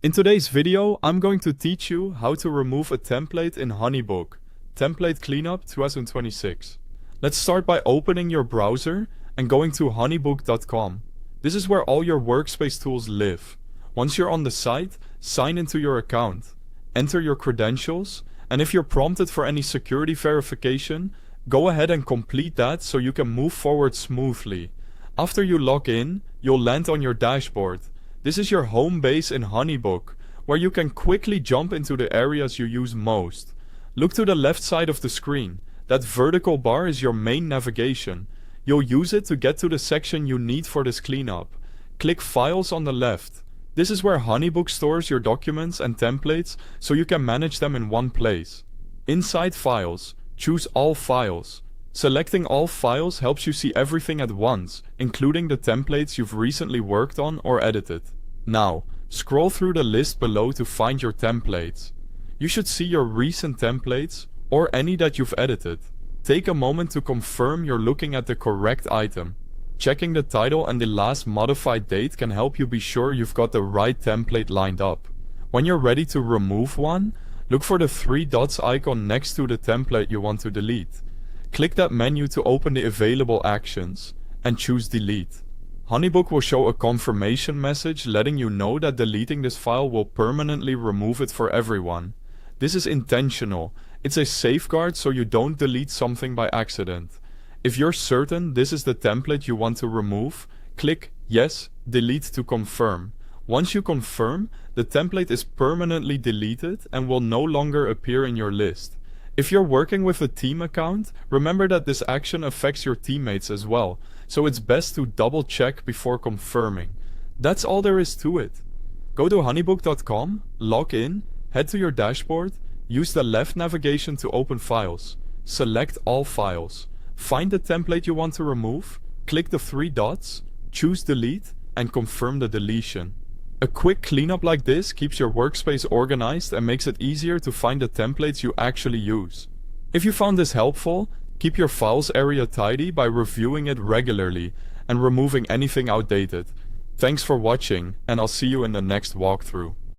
In today's video, I'm going to teach you how to remove a template in HoneyBook Template Cleanup 2026. Let's start by opening your browser and going to honeybook.com. This is where all your workspace tools live. Once you're on the site, sign into your account, enter your credentials, and if you're prompted for any security verification, go ahead and complete that so you can move forward smoothly. After you log in, you'll land on your dashboard. This is your home base in HoneyBook, where you can quickly jump into the areas you use most. Look to the left side of the screen. That vertical bar is your main navigation. You'll use it to get to the section you need for this cleanup. Click Files on the left. This is where HoneyBook stores your documents and templates so you can manage them in one place. Inside Files, choose All Files. Selecting all files helps you see everything at once, including the templates you've recently worked on or edited. Now, scroll through the list below to find your templates. You should see your recent templates, or any that you've edited. Take a moment to confirm you're looking at the correct item. Checking the title and the last modified date can help you be sure you've got the right template lined up. When you're ready to remove one, look for the three dots icon next to the template you want to delete. Click that menu to open the available actions, and choose Delete. HoneyBook will show a confirmation message letting you know that deleting this file will permanently remove it for everyone. This is intentional. It's a safeguard so you don't delete something by accident. If you're certain this is the template you want to remove, click Yes, Delete to confirm. Once you confirm, the template is permanently deleted and will no longer appear in your list. If you're working with a team account, remember that this action affects your teammates as well, so it's best to double check before confirming. That's all there is to it. Go to honeybook.com, log in, head to your dashboard, use the left navigation to open files. Select all files. Find the template you want to remove, click the three dots, choose Delete, and confirm the deletion. A quick cleanup like this keeps your workspace organized and makes it easier to find the templates you actually use. If you found this helpful, keep your files area tidy by reviewing it regularly and removing anything outdated. Thanks for watching, and I'll see you in the next walkthrough.